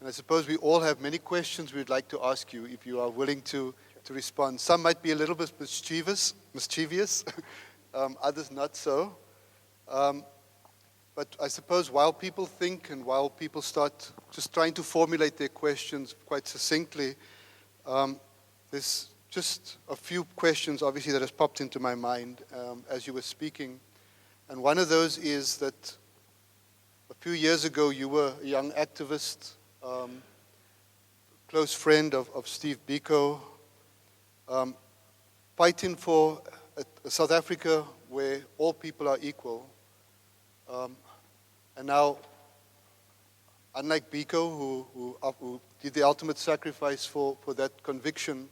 And I suppose we all have many questions we'd like to ask you if you are willing to respond. Some might be a little bit mischievous, others not so. But I suppose while people think and while people start just trying to formulate their questions quite succinctly, there's just a few questions, obviously, that has popped into my mind as you were speaking. And one of those is that a few years ago, you were a young activist, close friend of Steve Biko, fighting for a South Africa where all people are equal. And now, unlike Biko, who did the ultimate sacrifice for that conviction,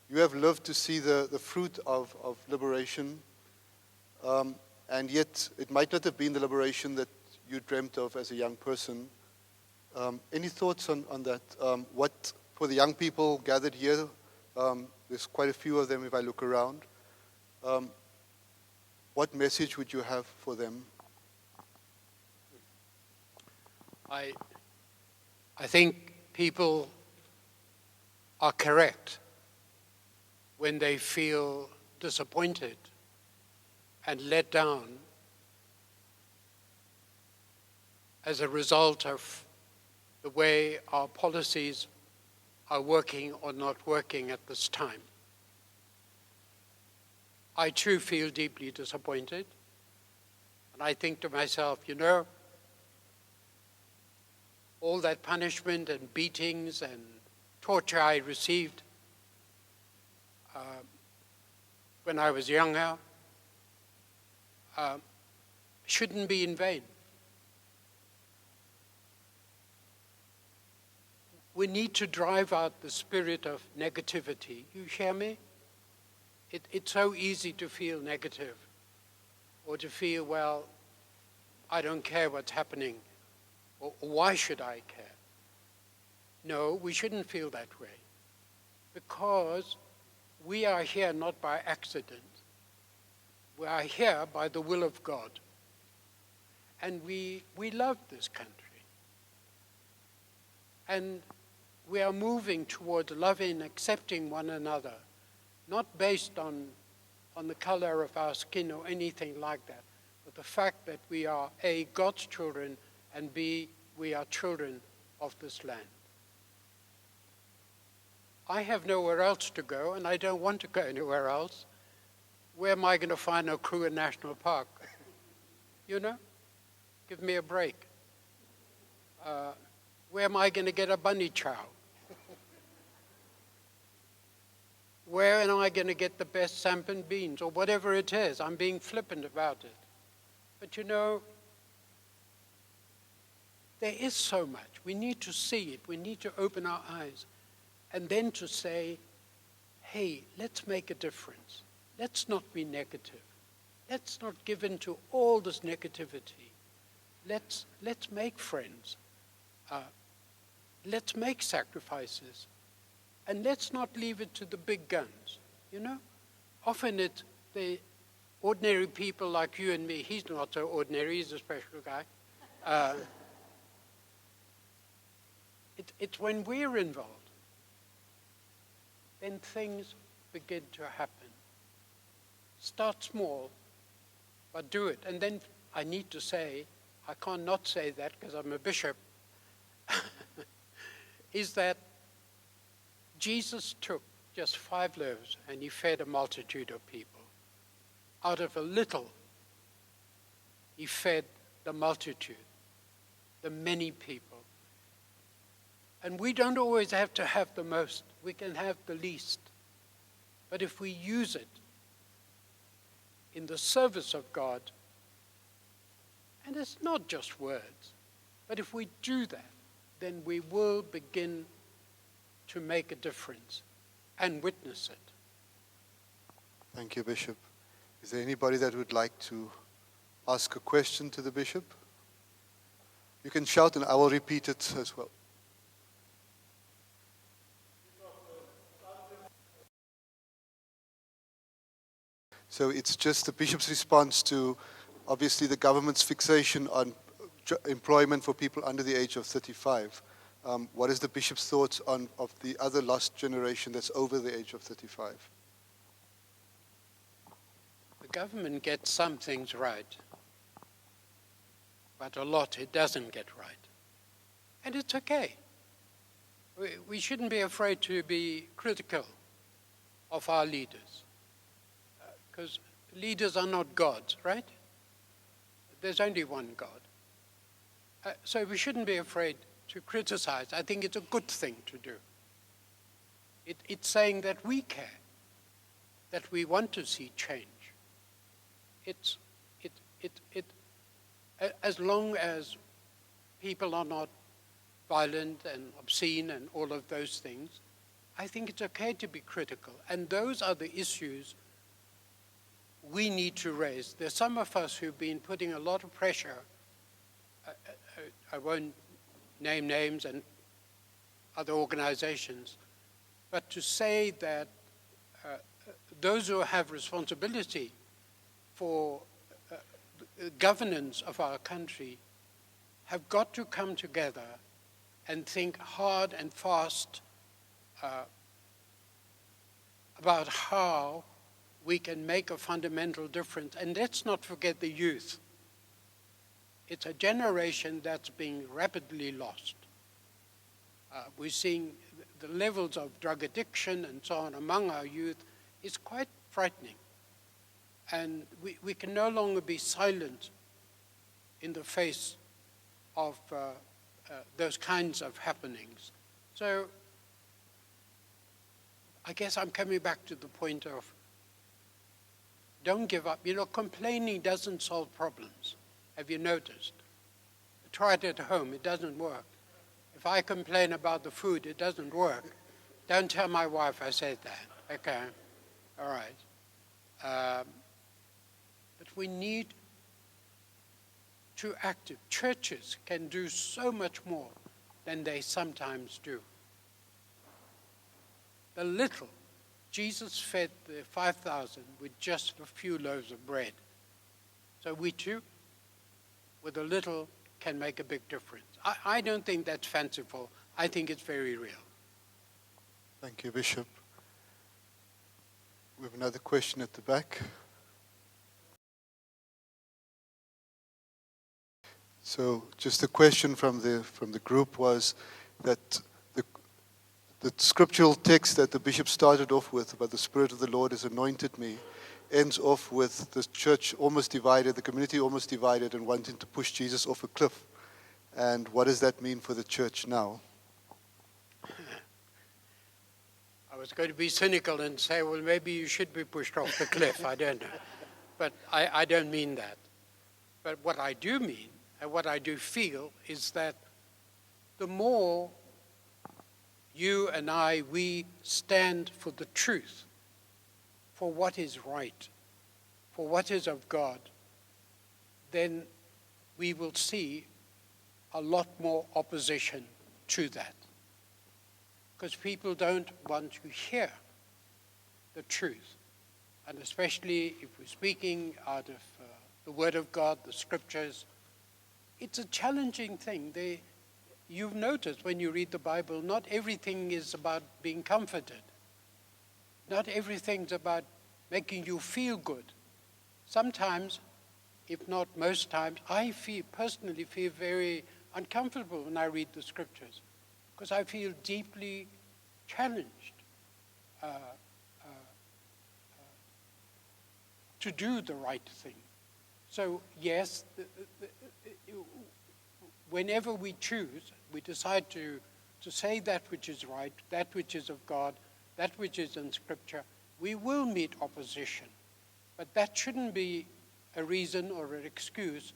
you have lived to see the fruit of liberation. And yet, it might not have been the liberation that you dreamt of as a young person. Any thoughts on that? What, for the young people gathered here, there's quite a few of them if I look around, what message would you have for them? I think people are correct when they feel disappointed and let down as a result of the way our policies are working or not working at this time. I too feel deeply disappointed, and I think to myself, you know, all that punishment and beatings and torture I received when I was younger shouldn't be in vain. We need to drive out the spirit of negativity. You hear me? It's so easy to feel negative or to feel, well, I don't care what's happening. Or why should I care? No, we shouldn't feel that way. Because we are here not by accident. We are here by the will of God. And we love this country. And we are moving toward loving and accepting one another, not based on the color of our skin or anything like that, but the fact that we are A, God's children, and B, we are children of this land. I have nowhere else to go, and I don't want to go anywhere else. Where am I going to find a Kruger National Park? You know? Give me a break. Where am I going to get a bunny chow? Where am I going to get the best sampan beans, or whatever it is? I'm being flippant about it. But you know, there is so much. We need to see it. We need to open our eyes. And then to say, hey, let's make a difference. Let's not be negative. Let's not give in to all this negativity. Let's make friends. Let's make sacrifices. And let's not leave it to the big guns, you know? Often it's the ordinary people like you and me. He's not so ordinary, he's a special guy. It's when we're involved, then things begin to happen. Start small, but do it. And then I need to say, I can't not say that because I'm a bishop, is that Jesus took just 5 loaves and he fed a multitude of people. Out of a little, he fed the multitude, the many people. And we don't always have to have the most. We can have the least. But if we use it in the service of God, and it's not just words, but if we do that, then we will begin to make a difference and witness it. Thank you, Bishop. Is there anybody that would like to ask a question to the Bishop? You can shout and I will repeat it as well. So it's just the Bishop's response to, obviously, the government's fixation on employment for people under the age of 35. What is the bishop's thoughts of the other lost generation that's over the age of 35? The government gets some things right, but a lot it doesn't get right. And it's okay. We shouldn't be afraid to be critical of our leaders, because leaders are not gods, right? There's only one God. So we shouldn't be afraid to criticize. I think it's a good thing to do. It's saying that we care, that we want to see change. As long as people are not violent and obscene and all of those things, I think it's okay to be critical. And those are the issues we need to raise. There's some of us who've been putting a lot of pressure. I won't name names and other organizations, but to say that those who have responsibility for governance of our country have got to come together and think hard and fast about how we can make a fundamental difference. And let's not forget the youth. It's a generation that's being rapidly lost. We're seeing the levels of drug addiction and so on among our youth is quite frightening. And we can no longer be silent in the face of those kinds of happenings. So I guess I'm coming back to the point of don't give up. You know, complaining doesn't solve problems. Have you noticed? Try it at home. It doesn't work. If I complain about the food, it doesn't work. Don't tell my wife I said that. Okay. All right. But we need to act. Churches can do so much more than they sometimes do. The little, Jesus fed the 5,000 with just a few loaves of bread. So we too, with a little, can make a big difference. I don't think that's fanciful. I think it's very real. Thank you, Bishop. We have another question at the back. So just a question from the group was that the scriptural text that the bishop started off with about the Spirit of the Lord has anointed me ends off with the church almost divided, the community almost divided and wanting to push Jesus off a cliff. And what does that mean for the church now? I was going to be cynical and say, well, maybe you should be pushed off the cliff. I don't know. But I don't mean that. But what I do mean and what I do feel is that the more you and we stand for the truth, for what is right, for what is of God, then we will see a lot more opposition to that. Because people don't want to hear the truth. And especially if we're speaking out of the Word of God, the Scriptures, it's a challenging thing. You've noticed when you read the Bible, not everything is about being comforted. Not everything's about making you feel good. Sometimes, if not most times, I personally feel very uncomfortable when I read the Scriptures because I feel deeply challenged to do the right thing. So yes, whenever we choose, we decide to say that which is right, that which is of God, that which is in Scripture, we will meet opposition. But that shouldn't be a reason or an excuse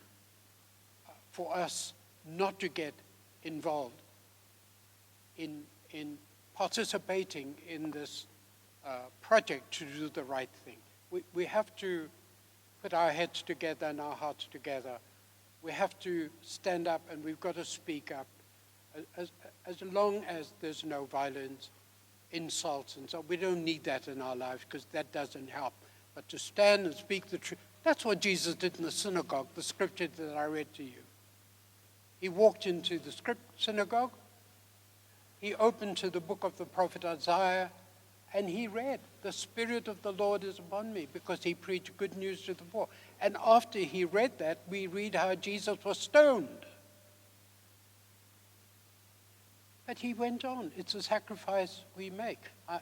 for us not to get involved in participating in this project to do the right thing. We have to put our heads together and our hearts together. We have to stand up and we've got to speak up as long as there's no violence, insults, and so on. We don't need that in our lives because that doesn't help. But to stand and speak the truth, that's what Jesus did in the synagogue, the scripture that I read to you. He walked into the synagogue he opened to the book of the prophet Isaiah, and he read, "The Spirit of the Lord is upon me," because he preached good news to the poor. And after he read that, we read how Jesus was stoned. But he went on. It's a sacrifice we make. I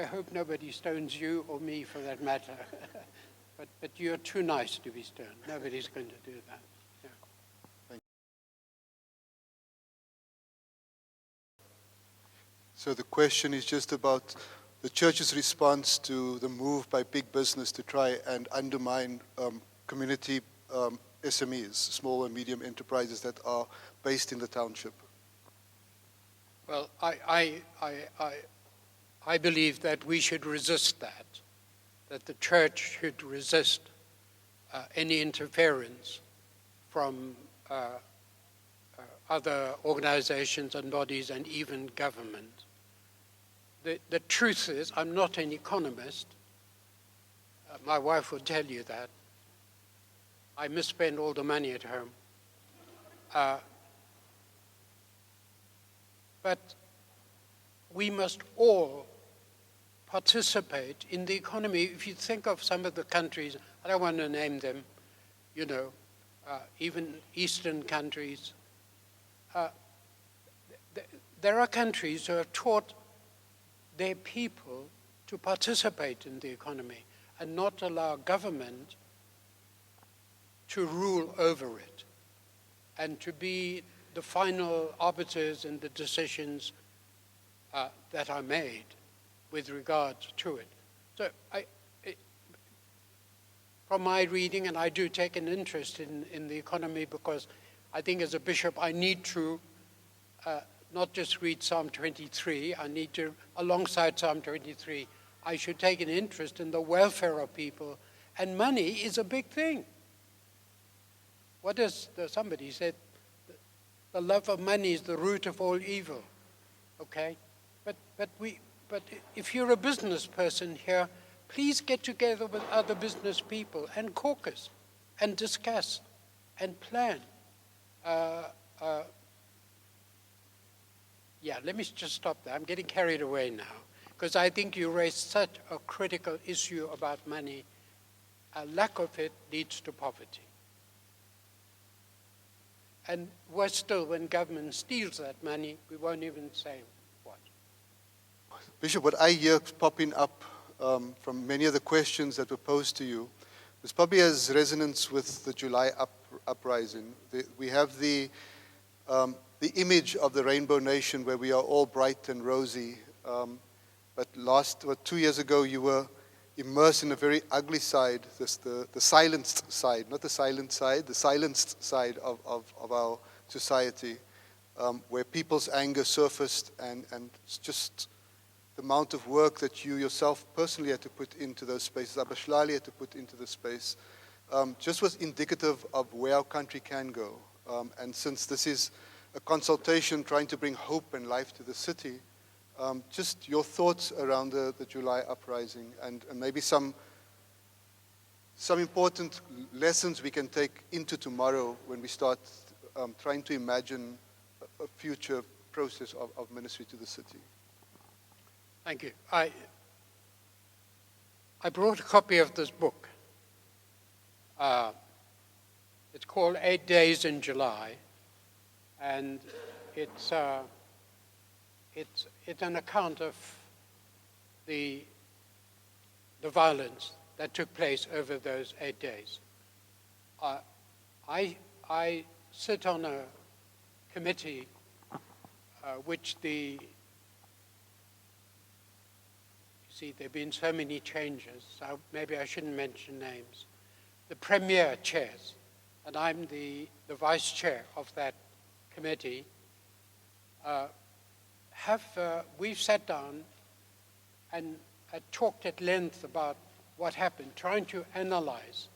hope nobody stones you or me for that matter. but you're too nice to be stoned. Nobody's going to do that. Yeah. So the question is just about the church's response to the move by big business to try and undermine community SMEs, small and medium enterprises that are based in the township. Well, I believe that we should resist that the church should resist any interference from other organizations and bodies and even government. The truth is, I'm not an economist. My wife will tell you that. I misspend all the money at home. But we must all participate in the economy. If you think of some of the countries, I don't want to name them, even Eastern countries. There are countries who have taught their people to participate in the economy and not allow government to rule over it and to be the final arbiters in the decisions that are made with regard to it. So from my reading, and I do take an interest in the economy because I think as a bishop I need to not just read Psalm 23, I need to, alongside Psalm 23, I should take an interest in the welfare of people, and money is a big thing. What does somebody said, the love of money is the root of all evil, okay? But if you're a business person here, please get together with other business people and caucus and discuss and plan. Yeah, let me just stop there. I'm getting carried away now because I think you raised such a critical issue about money. A lack of it leads to poverty. And worse still, when government steals that money, we won't even say what. Bishop, what I hear popping up from many of the questions that were posed to you is probably has resonance with the July uprising. We have the image of the Rainbow Nation where we are all bright and rosy. But 2 years ago, you were immersed in a very ugly side, the silenced side, not the silent side, the silenced side of our society, where people's anger surfaced and just the amount of work that you yourself personally had to put into those spaces, Abashlali had to put into the space, just was indicative of where our country can go. And since this is a consultation trying to bring hope and life to the city, just your thoughts around the July uprising and maybe some important lessons we can take into tomorrow when we start trying to imagine a future process of ministry to the city. Thank you. I brought a copy of this book. It's called 8 Days in July, and it's an account of the violence that took place over those 8 days. I sit on a committee which see, there have been so many changes, so maybe I shouldn't mention names. The premier chairs, and I'm the vice chair of that committee. We've sat down and talked at length about what happened, trying to analyze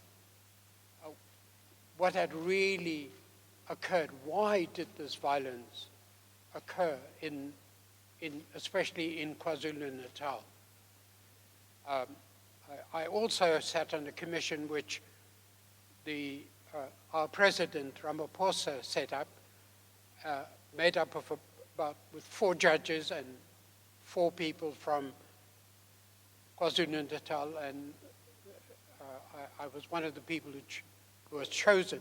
what had really occurred. Why did this violence occur especially in KwaZulu-Natal? I also sat on a commission which our president Ramaphosa set up, made up of with 4 judges and 4 people from KwaZulu-Natal, and I was one of the people who was chosen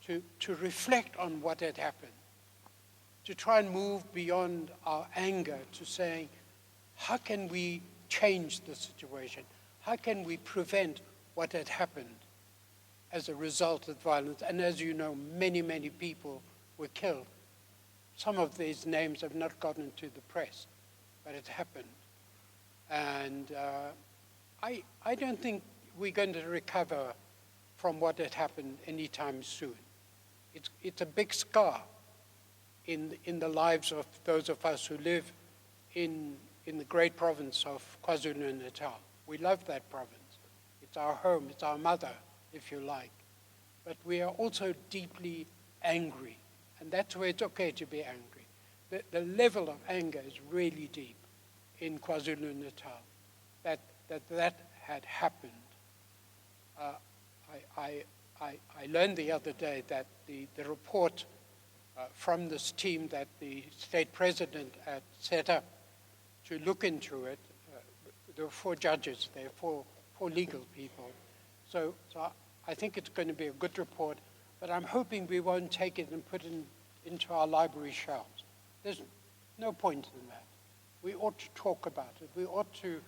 to reflect on what had happened, to try and move beyond our anger to saying, how can we change the situation? How can we prevent what had happened as a result of violence? And as you know, many, many people were killed. Some of these names have not gotten to the press, but it happened. And I don't think we're going to recover from what had happened anytime soon. It's a big scar in the lives of those of us who live in the great province of KwaZulu-Natal. We love that province. It's our home, it's our mother, if you like. But we are also deeply angry, and that's where it's okay to be angry. The level of anger is really deep in KwaZulu-Natal, that had happened. I learned the other day that the report from this team that the state president had set up to look into it, there were 4 judges there, 4 legal people. So I think it's going to be a good report, but I'm hoping we won't take it and put it into our library shelves. There's no point in that. We ought to talk about it. We ought to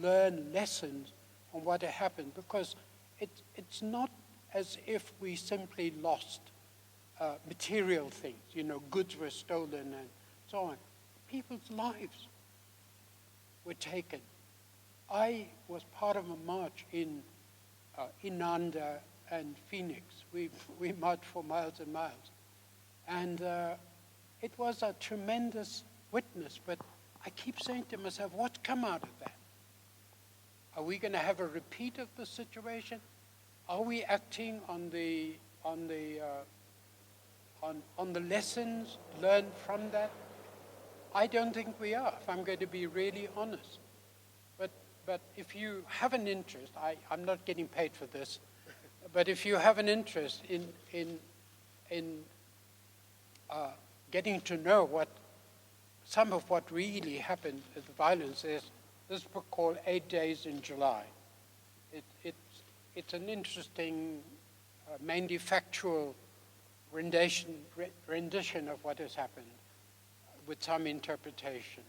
learn lessons on what had happened, because it's not as if we simply lost material things, goods were stolen and so on. People's lives were taken. I was part of a march in Inanda and Phoenix. We marched for miles and miles. And it was a tremendous witness, but I keep saying to myself, what's come out of that? Are we going to have a repeat of the situation? Are we acting on the lessons learned from that? I don't think we are, if I'm going to be really honest. But if you have an interest, I'm not getting paid for this, but if you have an interest in getting to know some of what really happened as the violence, there's this book called 8 Days in July. It's an interesting, mainly factual rendition of what has happened, with some interpretation.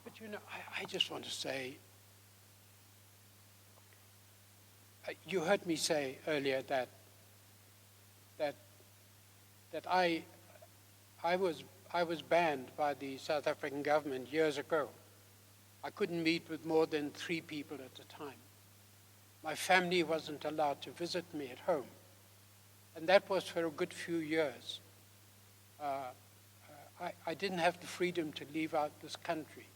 But I just want to say, you heard me say earlier that I was banned by the South African government years ago. I couldn't meet with more than 3 people at a time. My family wasn't allowed to visit me at home. And that was for a good few years. I didn't have the freedom to leave out this country.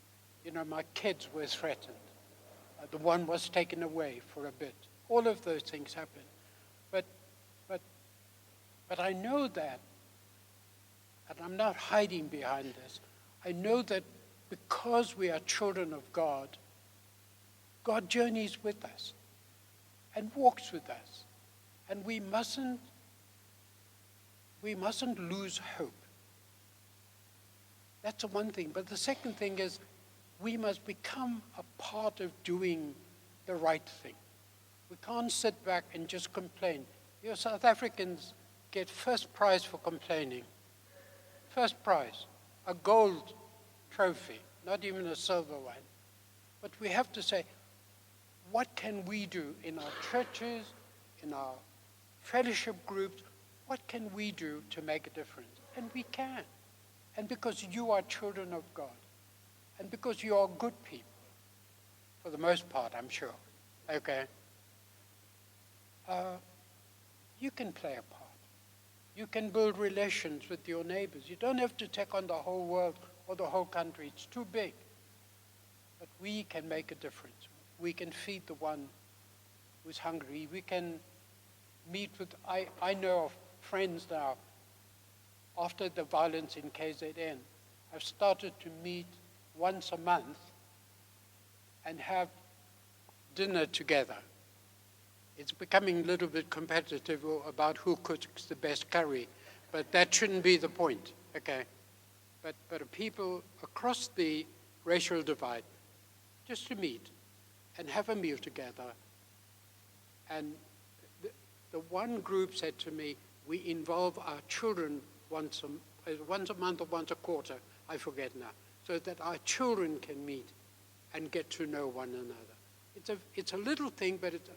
My kids were threatened. The one was taken away for a bit. All of those things happened. But I know that, and I'm not hiding behind this, I know that because we are children of God, God journeys with us and walks with us. And we mustn't lose hope. That's the one thing. But the second thing is, we must become a part of doing the right thing. We can't sit back and just complain. South Africans get first prize for complaining. First prize, a gold trophy, not even a silver one. But we have to say, what can we do in our churches, in our fellowship groups? What can we do to make a difference? And we can. And because you are children of God, and because you are good people, for the most part, I'm sure, okay? You can play a part. You can build relations with your neighbors. You don't have to take on the whole world or the whole country. It's too big. But we can make a difference. We can feed the one who's hungry. We can meet with, I know of friends now, after the violence in KZN, I've started to meet once a month and have dinner together. It's becoming a little bit competitive about who cooks the best curry, but that shouldn't be the point, okay? But people across the racial divide, just to meet and have a meal together. And the one group said to me, we involve our children once a month or once a quarter, I forget now, so that our children can meet and get to know one another. It's a little thing, but it's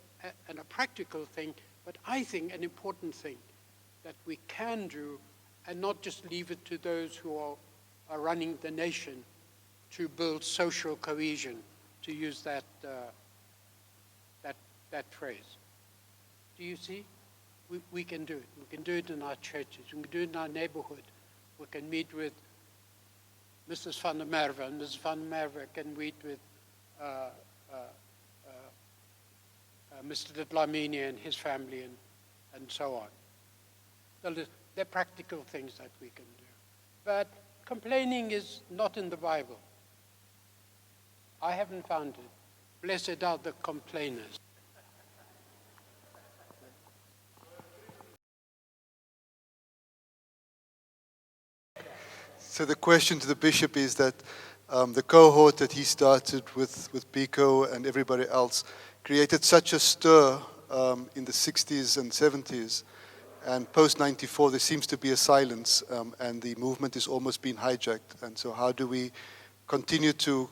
a practical thing, but I think an important thing that we can do, and not just leave it to those who are running the nation to build social cohesion, to use that phrase. Do you see? We can do it. We can do it in our churches. We can do it in our neighborhood. We can meet with Mrs. van der Merwe, and Mrs. van der Merwe can meet with Mr. de Dlamini and his family, and so on. So they're practical things that we can do. But complaining is not in the Bible. I haven't found it. Blessed are the complainers. So the question to the bishop is that the cohort that he started with Biko and everybody else created such a stir in the 60s and 70s, and post-94 there seems to be a silence, and the movement is almost being hijacked. And so how do we continue to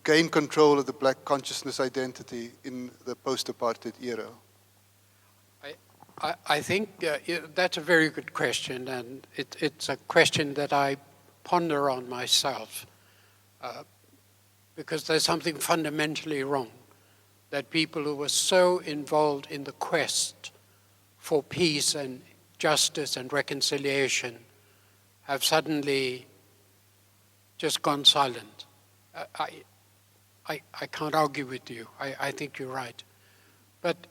gain control of the black consciousness identity in the post-apartheid era? I think that's a very good question, and it's a question that I ponder on myself, because there's something fundamentally wrong, that people who were so involved in the quest for peace and justice and reconciliation have suddenly just gone silent. I can't argue with you. I think you're right. But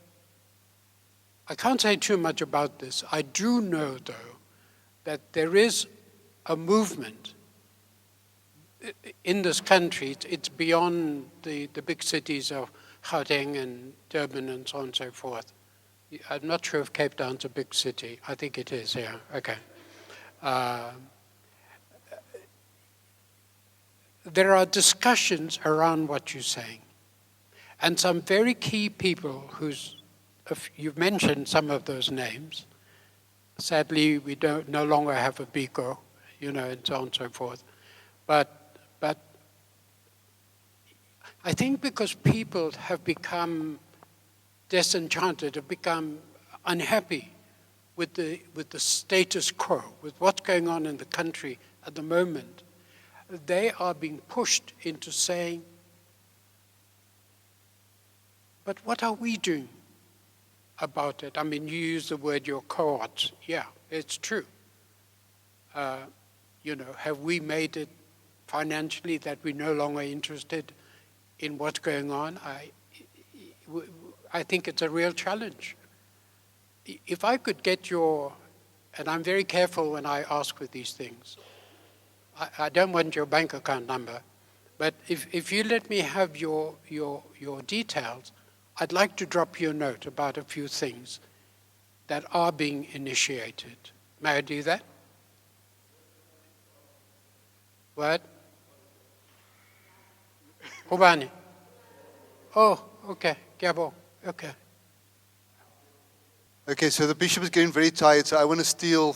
I can't say too much about this. I do know, though, that there is a movement in this country. It's beyond the big cities of Gauteng and Durban and so on and so forth. I'm not sure if Cape Town's a big city. I think it is, yeah, okay. There are discussions around what you're saying. And some very key people you've mentioned some of those names. Sadly, we no longer have a Biko, and so on and so forth. But I think because people have become disenchanted, have become unhappy with the status quo, with what's going on in the country at the moment, they are being pushed into saying, but what are we doing about it? I mean, you use the word your cohorts. Yeah, it's true. Have we made it financially that we're no longer interested in what's going on? I think it's a real challenge. If I could get and I'm very careful when I ask with these things, I don't want your bank account number, but if you let me have your details, I'd like to drop you a note about a few things that are being initiated. May I do that? What? Ubani. Oh, okay. Gabo. Okay. Okay, so the bishop is getting very tired, so I want to steal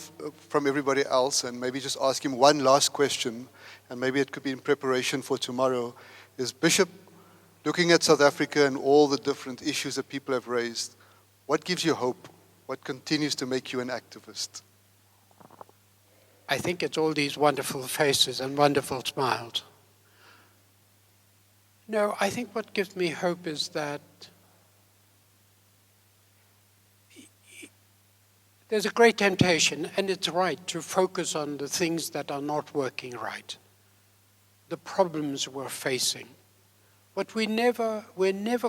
from everybody else and maybe just ask him one last question, and maybe it could be in preparation for tomorrow. Is Bishop, looking at South Africa and all the different issues that people have raised, what gives you hope? What continues to make you an activist? I think it's all these wonderful faces and wonderful smiles. No, I think what gives me hope is that there's a great temptation, and it's right, to focus on the things that are not working right, the problems we're facing. But we're never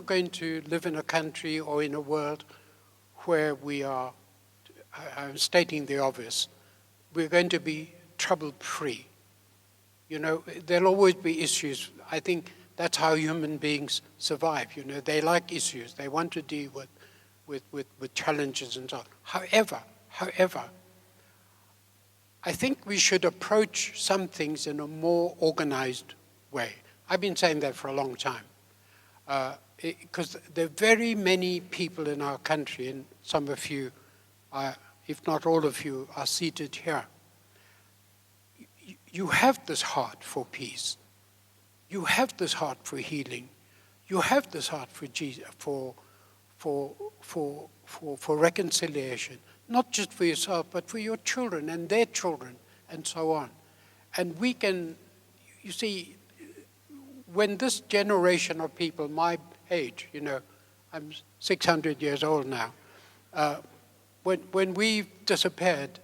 going to live in a country or in a world where we are, I'm stating the obvious, we're going to be trouble-free. There'll always be issues. I think that's how human beings survive. They like issues. They want to deal with challenges and so on. However, I think we should approach some things in a more organized way. I've been saying that for a long time. Because there are very many people in our country, and some of you, if not all of you, are seated here. You have this heart for peace. You have this heart for healing. You have this heart for Jesus, for reconciliation, not just for yourself, but for your children and their children, and so on. And we can, you see, when this generation of people, my age, I'm 600 years old now, when we've disappeared,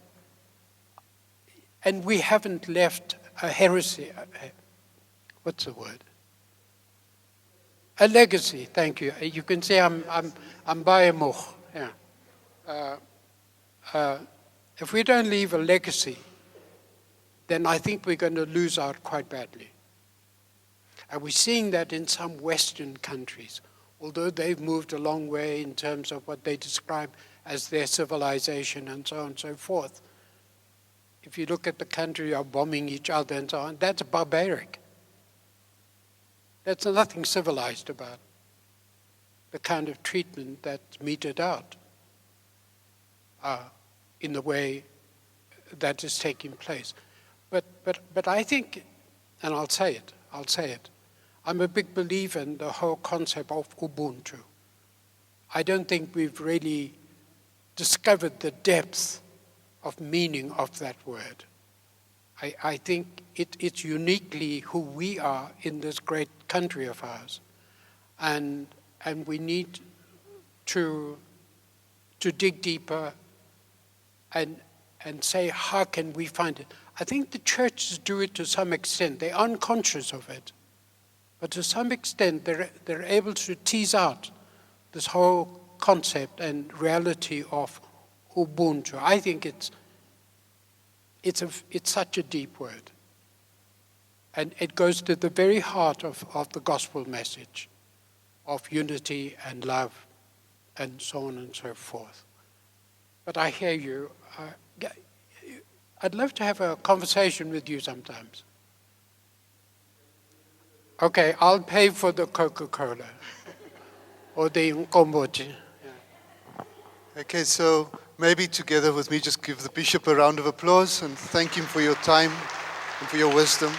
and we haven't left a heresy, what's the word? A legacy, thank you. You can say I'm baiemoch, yeah. If we don't leave a legacy, then I think we're going to lose out quite badly. And we're seeing that in some Western countries, although they've moved a long way in terms of what they describe as their civilization and so on and so forth. If you look at the country of bombing each other and so on, that's barbaric. There's nothing civilized about the kind of treatment that's meted out in the way that is taking place. But I think, and I'll say it, I'm a big believer in the whole concept of Ubuntu. I don't think we've really discovered the depth of meaning of that word. I think it's uniquely who we are in this great country of ours. And we need to dig deeper and say, how can we find it? I think the churches do it to some extent. They're unconscious of it. But to some extent, they're able to tease out this whole concept and reality of Ubuntu. I think it's such a deep word. And it goes to the very heart of the gospel message of unity and love and so on and so forth. But I hear you. I'd love to have a conversation with you sometimes. Okay, I'll pay for the Coca-Cola or the Nkombothi. Okay, so maybe together with me, just give the bishop a round of applause and thank him for your time and for your wisdom.